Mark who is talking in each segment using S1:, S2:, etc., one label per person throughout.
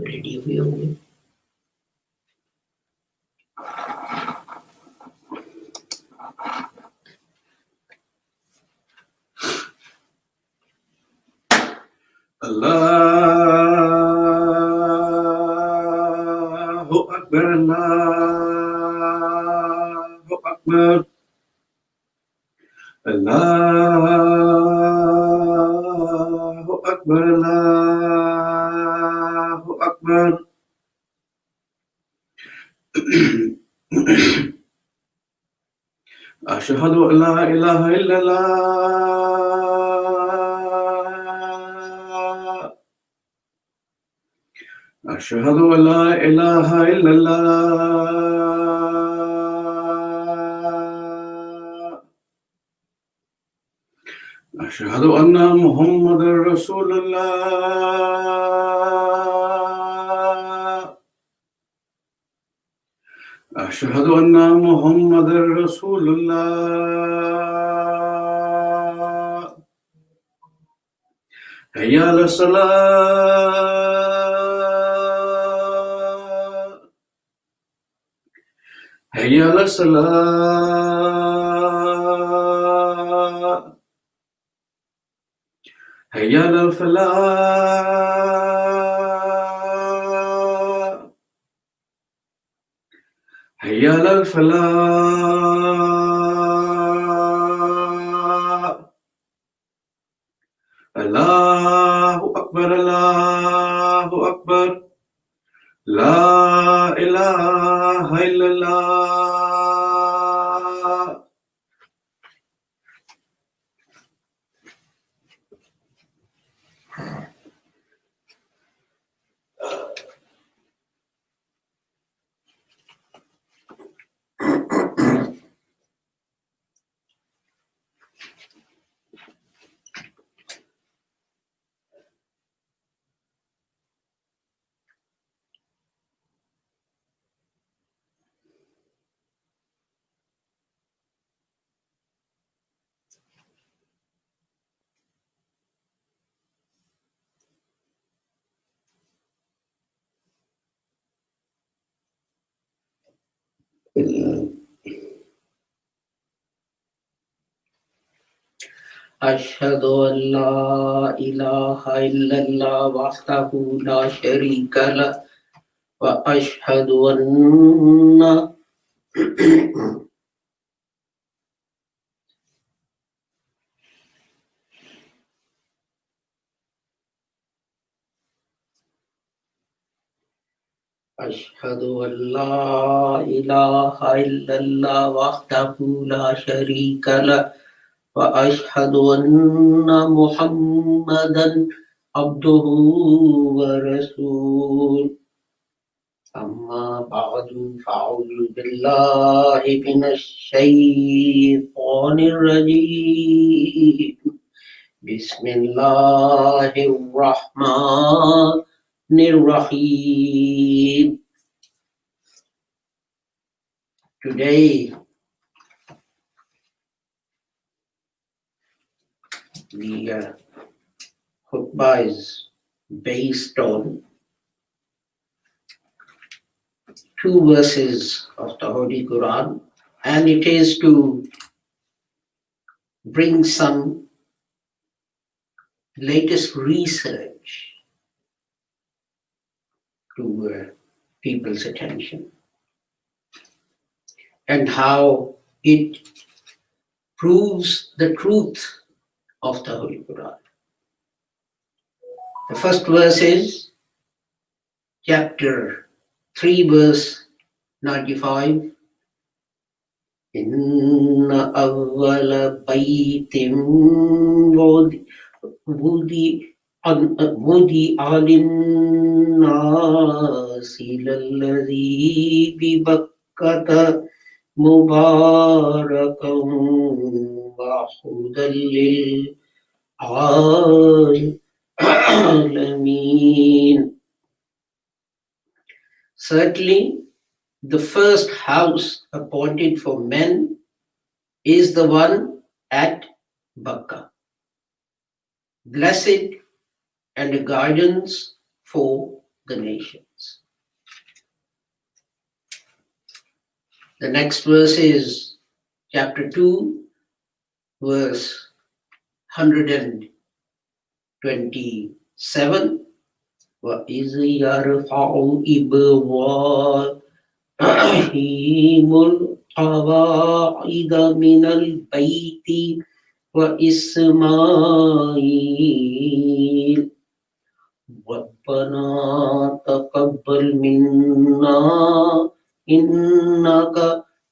S1: Ready हुए होंगे।
S2: Allahu Akbar, Allahu Akbar, Allahu Akbar, Allahu Akbar. Ashhadu an la ilaha illallah. أشهد أن لا إله إلا الله. أشهد أن محمدا رسول الله. أشهد أن محمدا رسول الله. حي على الصلاة. حي على الصلاة. حي على الفلاح. حي على الفلاح. الله أكبر، الله أكبر، لا إله إلا الله.
S1: أشهد أن لا إله إلا الله وحده لا شريك له وأشهد أن أشهد أن لا إله إلا الله وحده لا شريك له وأشهد أن محمدا عبده ورسوله أما بعد فأعوذ بالله من الشيطان الرجيم بسم الله الرحمن الرحيم. Today the khutbah is based on two verses of the Holy Quran, and it is to bring some latest research to people's attention and how it proves the truth of the Holy Quran. The first verse is chapter 3, verse 95. إن أول بيت وضع للناس للذي ببكة مباركا وهدى للعالمين. Certainly, the first house appointed for men is the one at Bakka, blessed and a guidance for the nations. The next verse is chapter 2, verse 127. وَإِذْ يَرْفَعُ إِبْرَاهِيمُ الْقَوَاعِدَ مِنَ الْبَيْتِ وَإِسْمَاعِيلُ رَبَّنَا تَقَبَّلْ مِنَّا إِنَّكَ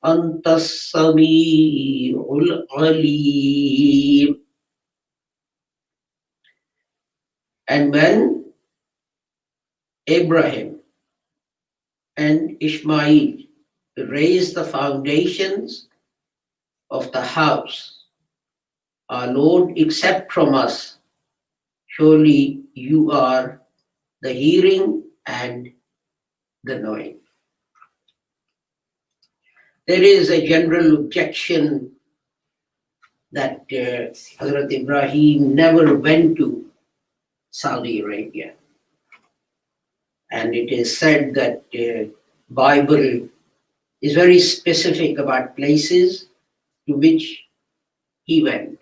S1: أَنْتَ السَّمِيعُ الْعَلِيمُ. And when Abraham and Ishmael raised the foundations of the house, our Lord, accept from us, surely you are the hearing and the knowing. There is a general objection that Hazrat Ibrahim never went to Saudi Arabia. And it is said that the Bible is very specific about places to which he went.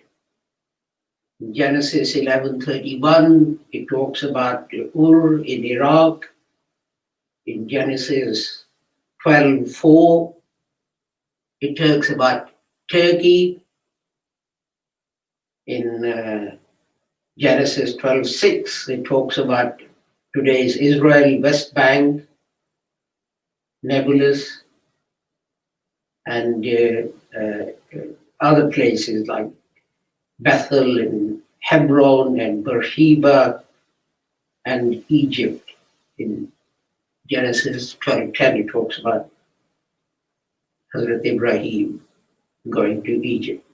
S1: In Genesis 11:31, it talks about Ur in Iraq. In Genesis 12:4, it talks about Turkey. In Genesis 12:6, it talks about today's Israel, West Bank, Nablus, and other places like Bethel and Hebron and Beersheba and Egypt. In Genesis 12:10, it talks about Hazrat Ibrahim going to Egypt.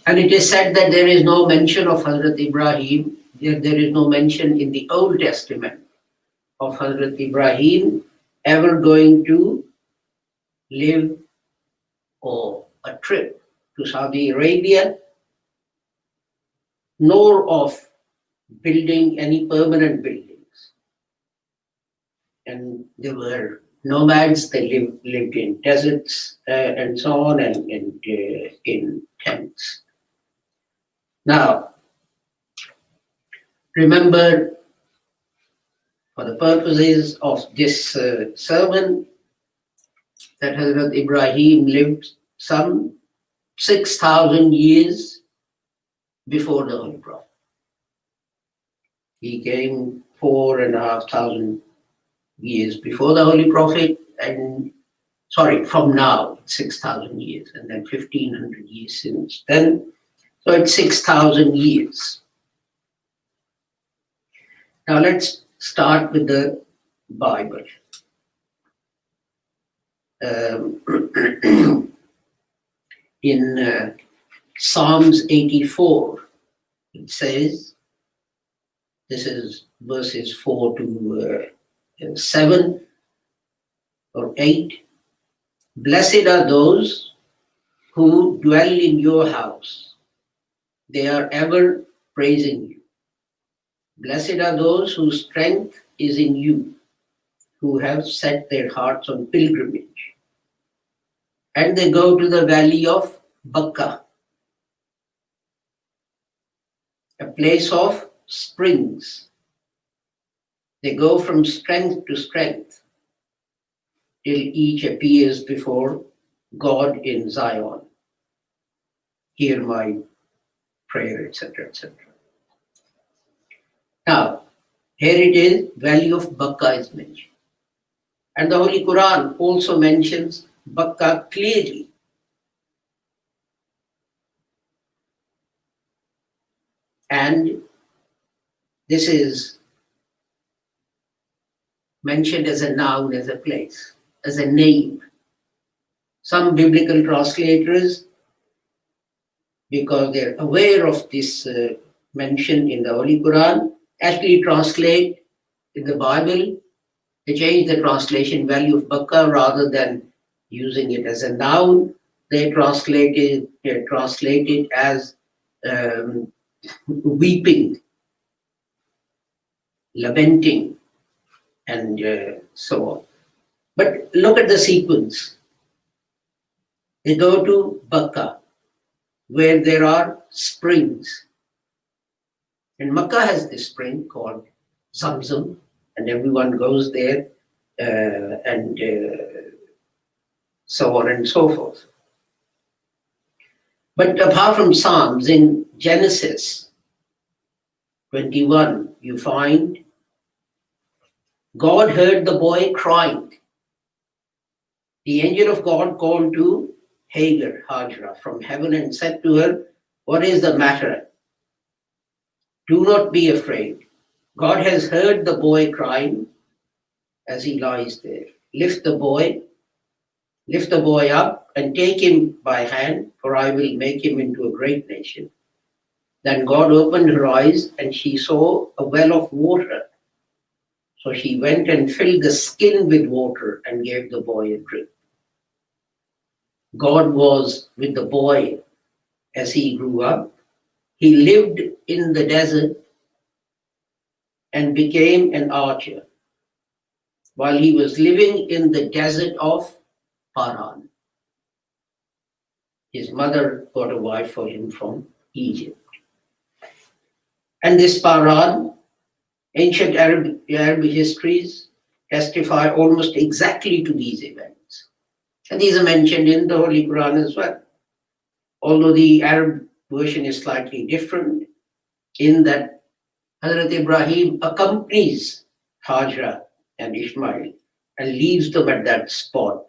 S1: And it is said that there is no mention of Hazrat Ibrahim, there is no mention in the Old Testament of Hazrat Ibrahim ever going to live or a trip to Saudi Arabia, nor of building any permanent buildings. And there were nomads, they lived in deserts and so on, and in tents. Now, remember, for the purposes of this sermon, that Hazrat Ibrahim lived some 6,000 years before the Holy Prophet. He came 4,500 years before the Holy Prophet, and from now, 6,000 years, and then 1,500 years since then. So it's 6,000 years. Now let's start with the Bible. In Psalms 84, it says, this is verses 4 to 7 or 8, blessed are those who dwell in your house. They are ever praising you. Blessed are those whose strength is in you, who have set their hearts on pilgrimage. And they go to the valley of Bakkah, a place of springs. They go from strength to strength till each appears before God in Zion. Hear my prayer, etc., etc. Now, here it is, valley of Bakkah is mentioned. And the Holy Quran also mentions Bakkah clearly. And this is mentioned as a noun, as a place, as a name. Some biblical translators, because they're aware of this mention in the Holy Quran, actually translate in the Bible. They change the translation value of Bakkah rather than using it as a noun. They translate it as weeping, lamenting, and so on. But look at the sequence. They go to Makkah, where there are springs. And Makkah has this spring called Zamzam, and everyone goes there and so on and so forth. But apart from Psalms, in Genesis 21, you find God heard the boy crying. The angel of God called to Hagar, Hajra, from heaven and said to her, "What is the matter? Do not be afraid. God has heard the boy crying as he lies there. Lift the boy up and take him by hand, for I will make him into a great nation." Then God opened her eyes, and she saw a well of water. So she went and filled the skin with water and gave the boy a drink. God was with the boy as he grew up. He lived in the desert and became an archer while he was living in the desert of Paran. His mother got a wife for him from Egypt. And this Paran, ancient Arab histories testify almost exactly to these events. And these are mentioned in the Holy Quran as well. Although the Arab version is slightly different in that Hazrat Ibrahim accompanies Hajra and Ishmael and leaves them at that spot,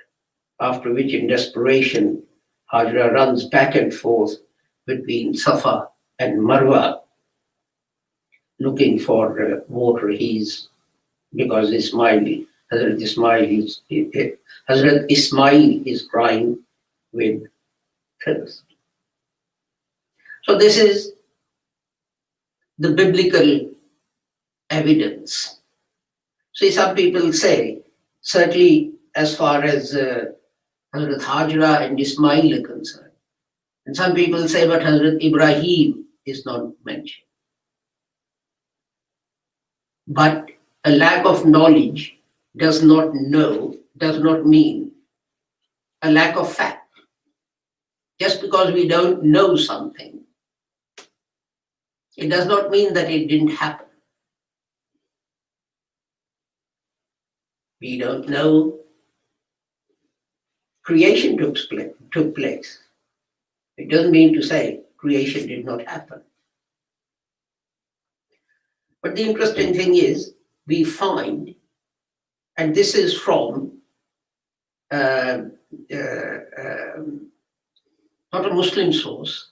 S1: after which in desperation Hajra runs back and forth between Safa and Marwa looking for water. Because Hazrat Ismail is crying with thirst. So this is the biblical evidence. See, some people say, certainly as far as Hazrat Hajra and Ismail are concerned, and some people say, but Hazrat Ibrahim is not mentioned. But a lack of knowledge does not mean a lack of fact. Just because we don't know something, it does not mean that it didn't happen. We don't know creation took place. It doesn't mean to say creation did not happen. But the interesting thing is, we find, and this is from not a Muslim source,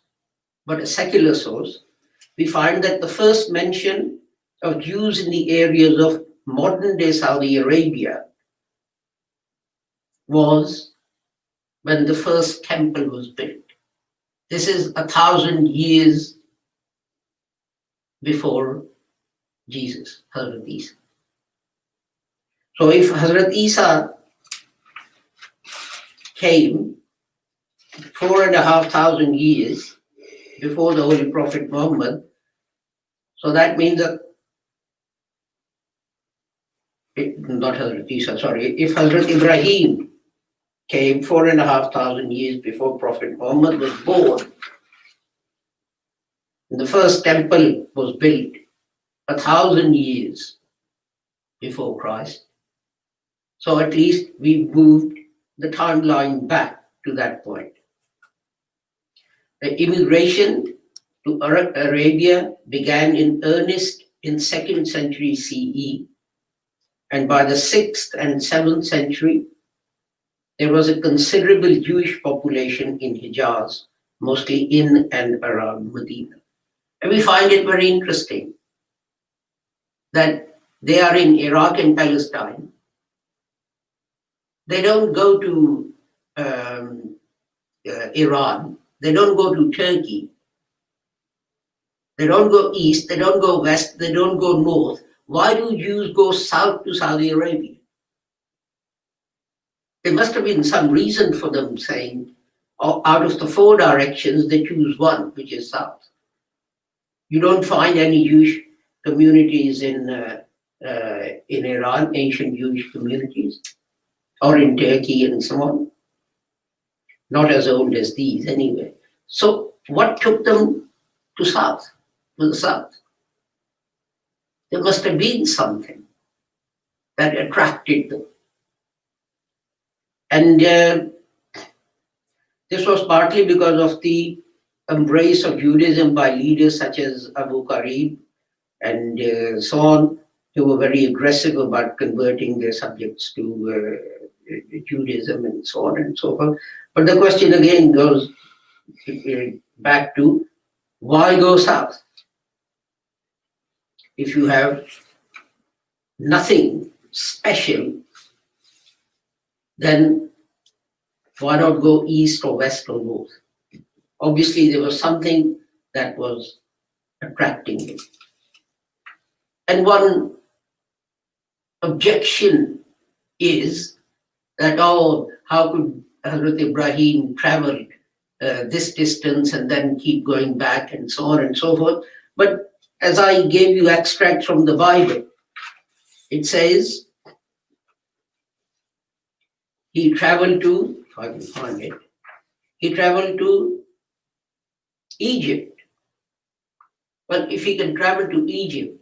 S1: but a secular source, we find that the first mention of Jews in the areas of modern-day Saudi Arabia was when the first temple was built. This is 1,000 years before Jesus, Hazrat Isa. So if Hazrat Isa came 4,500 years before the Holy Prophet Muhammad, so that means that, not Hazrat Isa, sorry, if Hazrat Ibrahim came 4,500 years before Prophet Muhammad was born, and the first temple was built 1,000 years before Christ. So at least we moved the timeline back to that point. The immigration to Arabia began in earnest in 2nd century CE, and by the 6th and 7th century, there was a considerable Jewish population in Hijaz, mostly in and around Medina. And we find it very interesting that they are in Iraq and Palestine. They don't go to Iran. They don't go to Turkey. They don't go east. They don't go west. They don't go north. Why do Jews go south to Saudi Arabia? There must have been some reason for them saying, out of the 4 directions, they choose one, which is south. You don't find any Jewish communities in in Iran, ancient Jewish communities, or in Turkey and so on. Not as old as these anyway. So what took them to the south? There must have been something that attracted them. And this was partly because of the embrace of Judaism by leaders such as Abu Qarib and so on, who were very aggressive about converting their subjects to Judaism and so on and so forth. But the question again goes back to, why go south? If you have nothing special, then why not go east or west or north? Obviously, there was something that was attracting him. And one objection is that, oh, how could Hazrat Ibrahim travel this distance and then keep going back and so on and so forth? But as I gave you extracts from the Bible, it says he traveled to, if I can find it, he traveled to Egypt. Well, if he can travel to Egypt,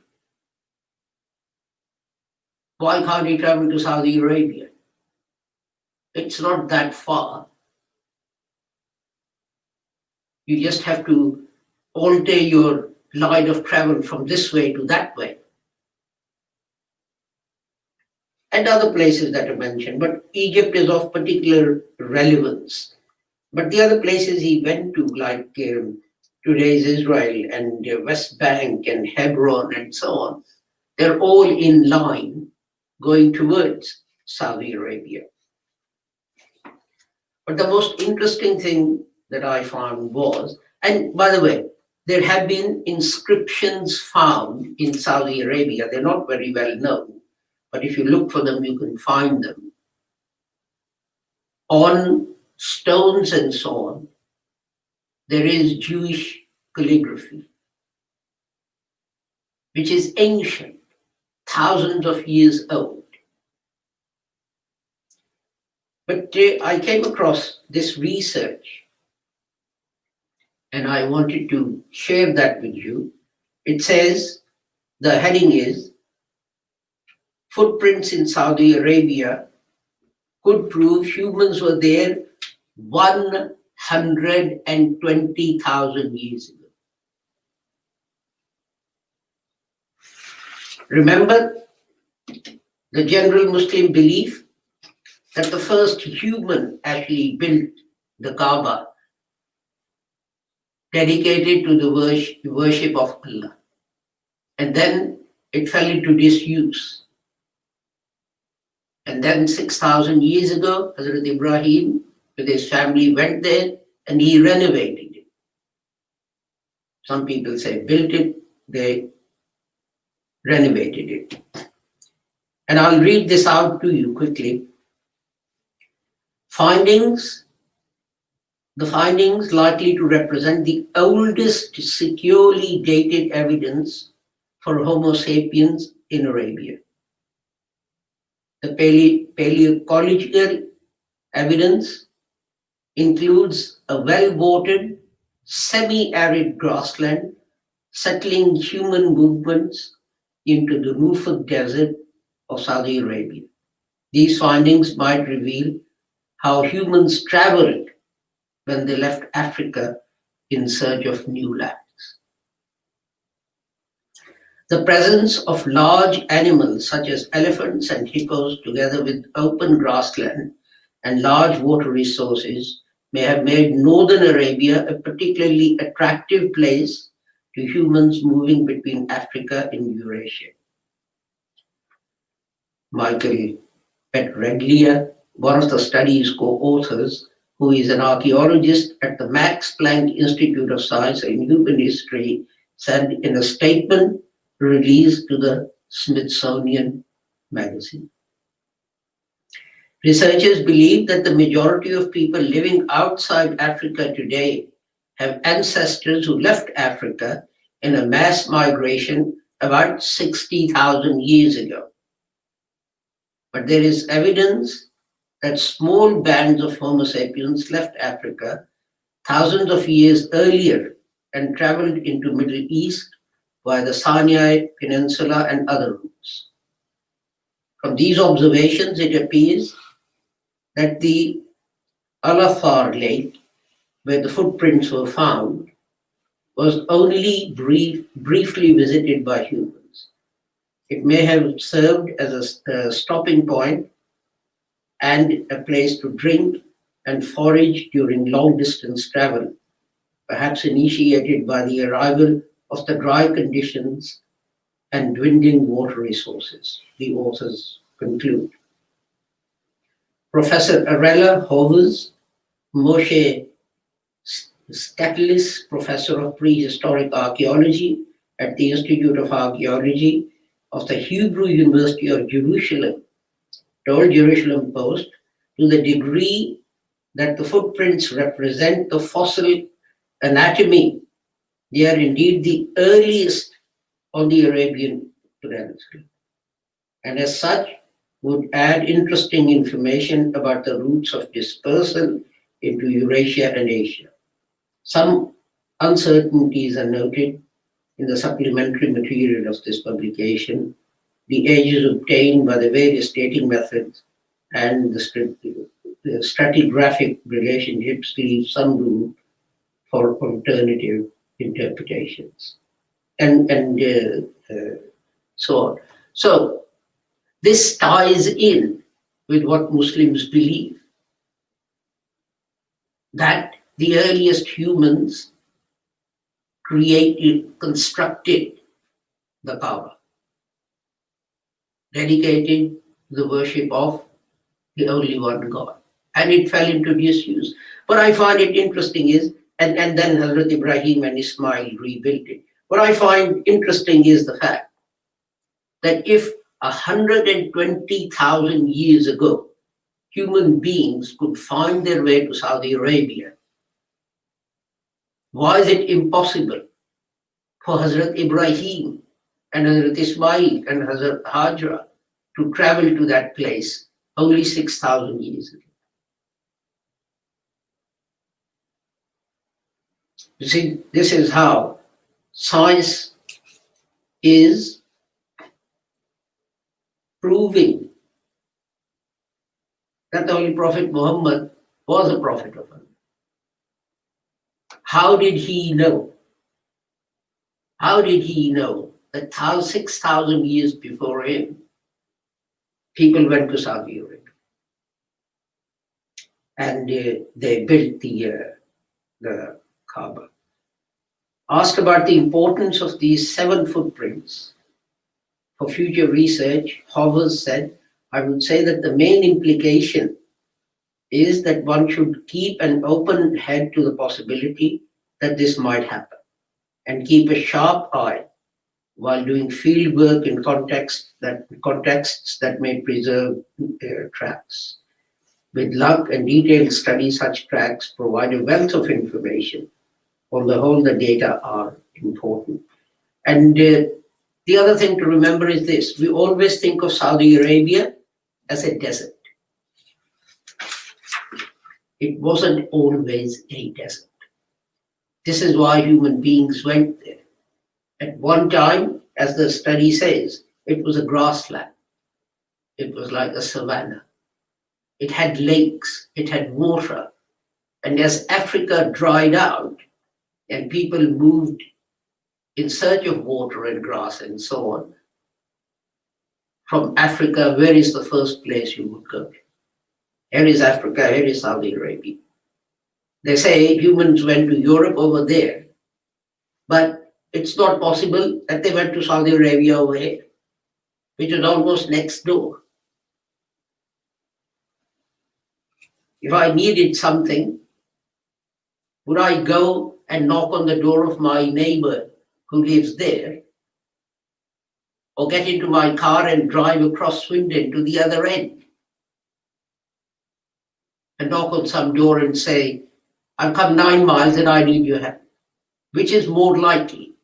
S1: why can't he travel to Saudi Arabia? It's not that far. You just have to alter your line of travel from this way to that way. And other places that are mentioned, but Egypt is of particular relevance. But the other places he went to, like today's Israel and West Bank and Hebron and so on, they're all in line going towards Saudi Arabia. But the most interesting thing that I found was, and by the way, there have been inscriptions found in Saudi Arabia. They're not very well known, but if you look for them, you can find them. On stones and so on, there is Jewish calligraphy, which is ancient, thousands of years old. But I came across this research and I wanted to share that with you. It says, the heading is, footprints in Saudi Arabia could prove humans were there 120,000 years ago. Remember the general Muslim belief that the first human actually built the Kaaba, dedicated to the worship of Allah. And then it fell into disuse. And then 6,000 years ago, Hazrat Ibrahim with his family went there and he renovated it. Some people say built it, they renovated it. And I'll read this out to you quickly. The findings likely to represent the oldest securely dated evidence for Homo sapiens in Arabia. The paleontological evidence includes a well-watered, semi-arid grassland settling human movements into the Nufud Desert of Saudi Arabia. These findings might reveal how humans traveled when they left Africa in search of new lands. The presence of large animals such as elephants and hippos, together with open grassland and large water resources, may have made northern Arabia a particularly attractive place to humans moving between Africa and Eurasia. Michael Petraglia, one of the study's co-authors, who is an archaeologist at the Max Planck Institute of Science and Human History, said in a statement released to the Smithsonian magazine. Researchers believe that the majority of people living outside Africa today have ancestors who left Africa in a mass migration about 60,000 years ago. But there is evidence that small bands of Homo sapiens left Africa thousands of years earlier and traveled into Middle East via the Sinai Peninsula and other routes. From these observations, it appears that the Al-Athar Lake, where the footprints were found, was only briefly visited by humans. It may have served as a stopping point and a place to drink and forage during long-distance travel, perhaps initiated by the arrival of the dry conditions and dwindling water resources, the authors conclude. Professor Arella Hovers, Moshe Statelis, professor of prehistoric archaeology at the Institute of Archaeology of the Hebrew University of Jerusalem, told Jerusalem Post, to the degree that the footprints represent the fossil anatomy, they are indeed the earliest on the Arabian Peninsula, and as such would add interesting information about the routes of dispersal into Eurasia and Asia. Some uncertainties are noted in the supplementary material of this publication. The ages obtained by the various dating methods and the stratigraphic relationships leave some room for alternative interpretations, and so on. So this ties in with what Muslims believe, that the earliest humans constructed the Kaaba, dedicated the worship of the only one God, and it fell into disuse. What I find it interesting is, and then Hazrat Ibrahim and Ismail rebuilt it. What I find interesting is the fact that if 120,000 years ago, human beings could find their way to Saudi Arabia, why is it impossible for Hazrat Ibrahim and Hazrat Ismail and Hazrat Hajra to travel to that place only 6,000 years ago? You see, this is how science is proving that the Holy Prophet Muhammad was a prophet of Allah. How did he know? How did he know that 6,000 years before him, people went to Saudi Arabia and they built the Kaaba? Asked about the importance of these 7 footprints for future research, Hovers said, I would say that the main implication is that one should keep an open head to the possibility that this might happen and keep a sharp eye while doing field work in contexts that may preserve tracks. With luck and detailed study, such tracks provide a wealth of information. On the whole, the data are important. And the other thing to remember is this: we always think of Saudi Arabia as a desert. It wasn't always a desert. This is why human beings went there. At one time, as the study says, it was a grassland. It was like a savanna. It had lakes, it had water. And as Africa dried out and people moved in search of water and grass and so on, from Africa, where is the first place you would go? Here is Africa, here is Saudi Arabia. They say humans went to Europe over there, but it's not possible that they went to Saudi Arabia over here, which is almost next door. If I needed something, would I go and knock on the door of my neighbor who lives there, or get into my car and drive across Swindon to the other end and knock on some door and say, I've come 9 miles and I need your help? Which is more likely?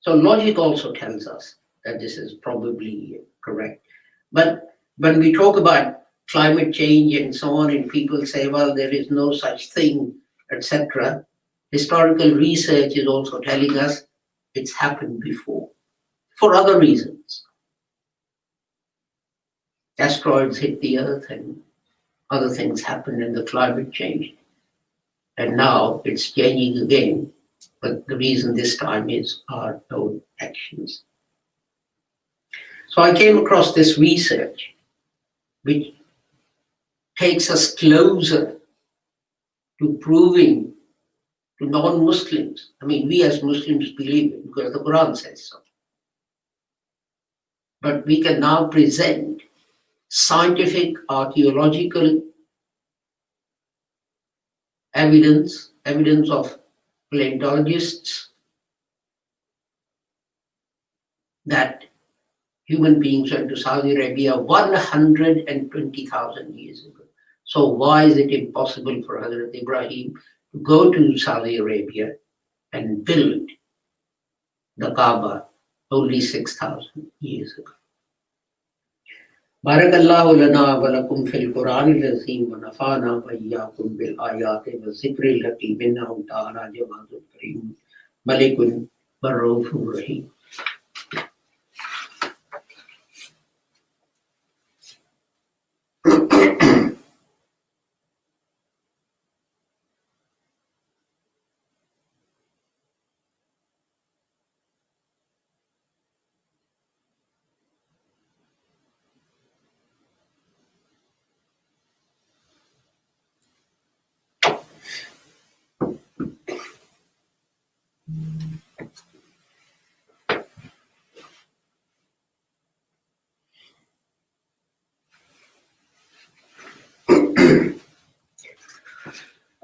S1: So logic also tells us that this is probably correct. But when we talk about climate change and so on, and people say, well, there is no such thing, etc., historical research is also telling us it's happened before for other reasons. Asteroids hit the Earth and other things happened in the climate change. And now it's changing again. But the reason this time is our own actions. So I came across this research which takes us closer to proving to non-Muslims. I mean, we as Muslims believe it because the Quran says so. But we can now present scientific, archaeological evidence of paleontologists that human beings went to Saudi Arabia 120,000 years ago. So why is it impossible for Hazrat Ibrahim to go to Saudi Arabia and build the Kaaba only 6,000 years ago? Barakallahu lana wa lakum fil Qur'anil azim wa nafa'ana wa iyyakum bil ayati wa zikril hakim innahu ta'ala jawadun kareem malikun barrufur rahim.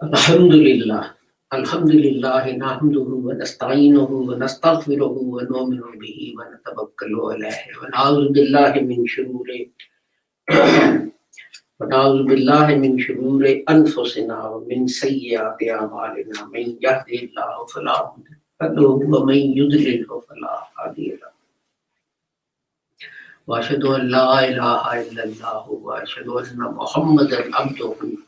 S1: Alhamdulillah. Alhamdulillah nahmaduhu wa nasta'inuhu wa nastaghfiruhu wa nu'minu bihi wa natawakkalu alayhi wa na'udhu billahi min shururi anfusina wa min sayyiati a'malina man yahdihillahu fala mudilla lahu wa man yudlilhu fala hadiya lahu. Wa ashhadu an la ilaha illallah wa ashhadu anna Muhammadan abduhu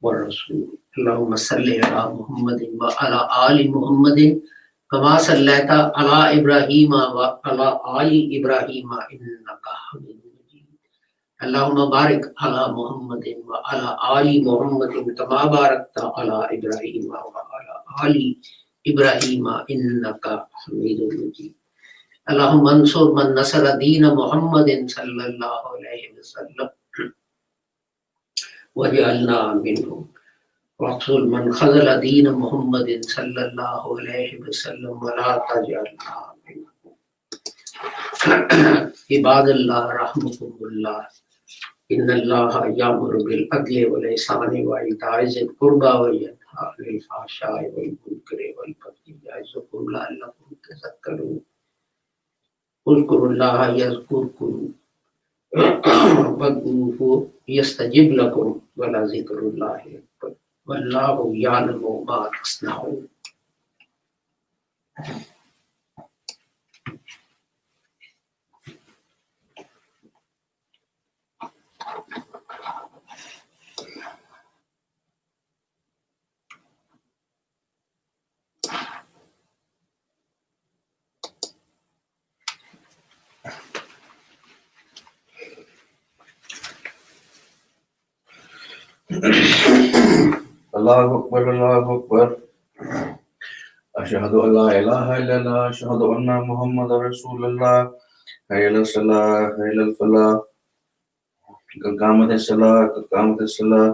S1: wa rasuluhu. اللهم صل على محمد وعلى آل محمد كما صليت على إبراهيم وعلى آل إبراهيم إنك حميد مجيد. اللهم بارك على محمد وعلى آل محمد كما باركت على إبراهيم وعلى آل إبراهيم إنك حميد مجيد. اللهم انصر من نصر دين محمد صلى الله عليه وسلم وجعلنا منهم. واقتل من خذل دين محمد صلى الله عليه وسلم ولا تجعلنا منهم. عباد الله رحمكم الله. إن الله يأمر بالعدل والإحسان وإيتاء ذي القربى وينهى عن الفحشاء والمنكر والبغي يعظكم لعلكم تذكرون. اذكروا الله يذكركم وادعوه يستجب لكم ولذكر الله أكبر. والله يعلم ما تصنعون.
S2: Allahu Akbar, Allahu Akbar. Ashhadu an la ilaha illallah, ashhadu anna Muhammadar Rasulullah. Hayya ala salah, hayya ala falah. Qad qamatis salah, qad qamatis salah.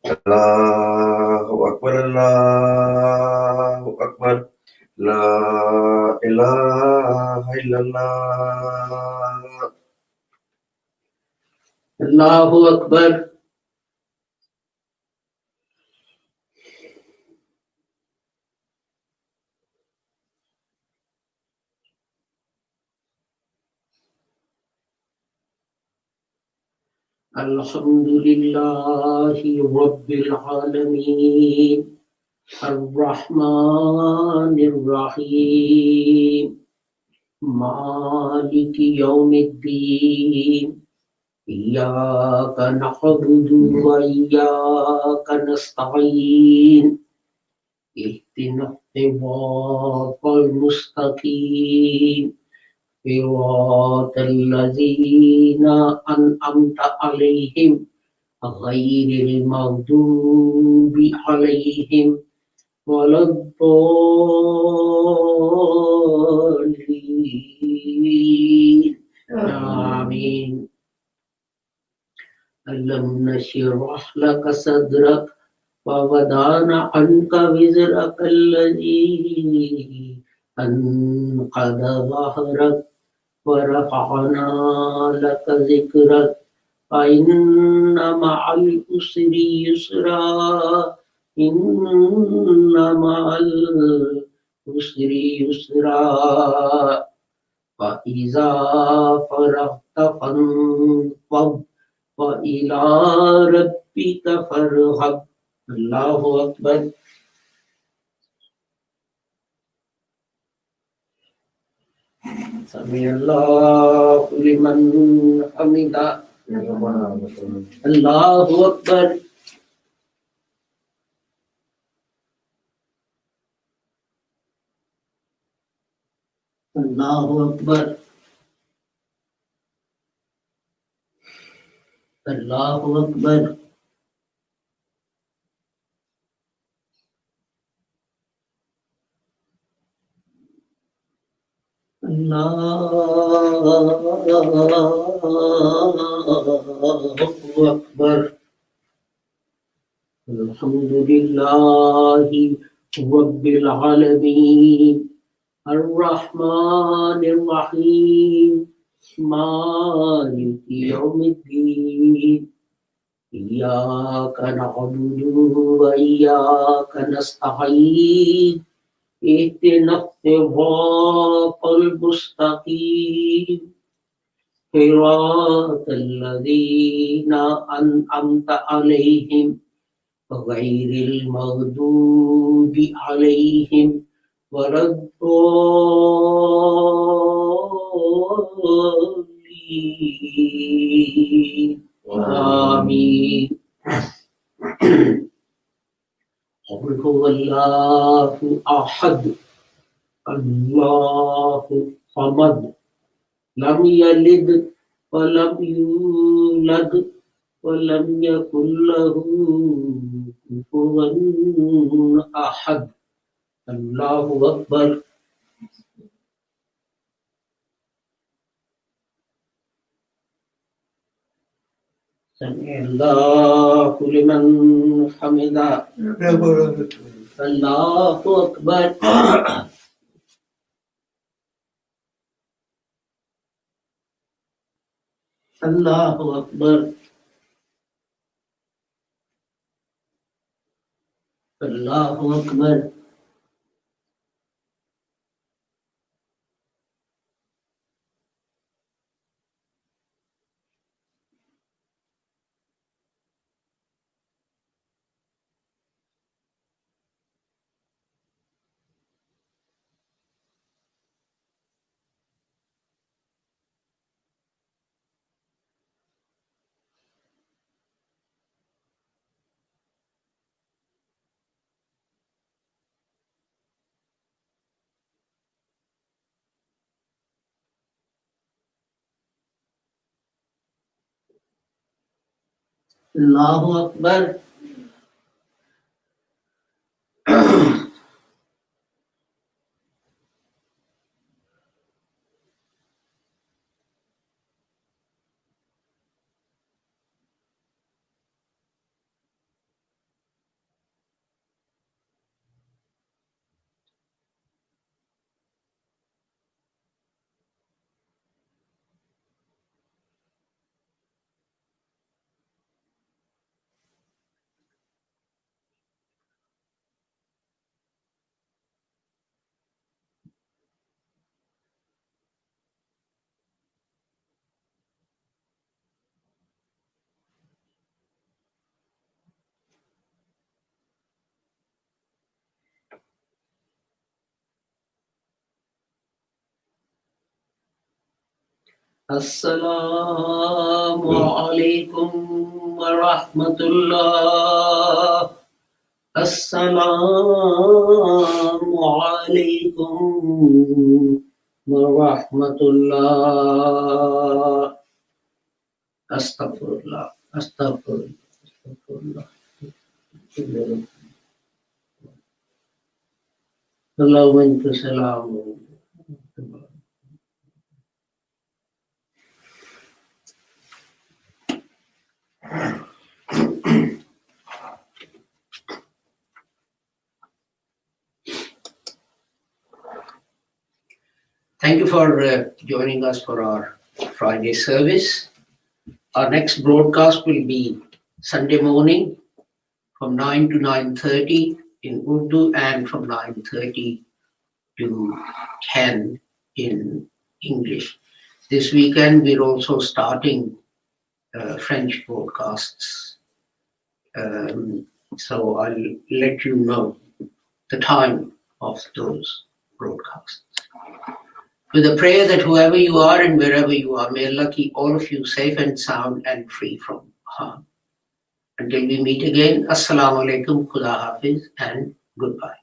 S2: Allahu Akbar, Allahu Akbar. La ilaha illallah.
S1: Allahu Akbar. Alhamdulillahi Rabbil Alameen. Ar-Rahmanir Rahim. مالك يوم الدين إياك نعبد وإياك نستعين اهدنا الصراط المستقيم صراط الذين أنعمت عليهم غير المغضوب عليهم ولا الضالين آمين. ألم نشرح لك صدرك ووضعنا عنك وزرك الذي أنقض ظهرك ورفعنا لك ذكرك فإن مع العسر يسرا إن مع العسر يسرا فإذا فرغت فانصب وإلى ربك فارغب. الله أكبر. سمع الله لمن حمده. الله أكبر. الله أكبر. الله أكبر. الله أكبر. الحمد لله رب العالمين الرحمن الرحيم مالك يوم الدين إياك نعبد وإياك نستعين اهدنا الصراط المستقيم صراط الذين أنعمت عليهم غير المغضوب عليهم ولا الضالين آمين. قل هو الله أحد الله الصمد لم يلد ولم يولد ولم يكن له كفوا أحد. الله أكبر. سمع الله لمن حمده. الله أكبر. الله أكبر. الله أكبر. الله أكبر. Assalamu alaikum wa rahmatullah. Assalamu alaikum wa rahmatullah. Astaghfirullah. Astaghfirullah. Allahumma salamu. Thank you for joining us for our Friday service. Our next broadcast will be Sunday morning from 9 to 9:30 in Urdu and from 9:30 to 10 in English. This weekend, we're also starting French broadcasts. So I'll let you know the time of those broadcasts. With a prayer that whoever you are and wherever you are, may Allah keep all of you safe and sound and free from harm. Until we meet again, Assalamu alaikum, Khuda Hafiz, and goodbye.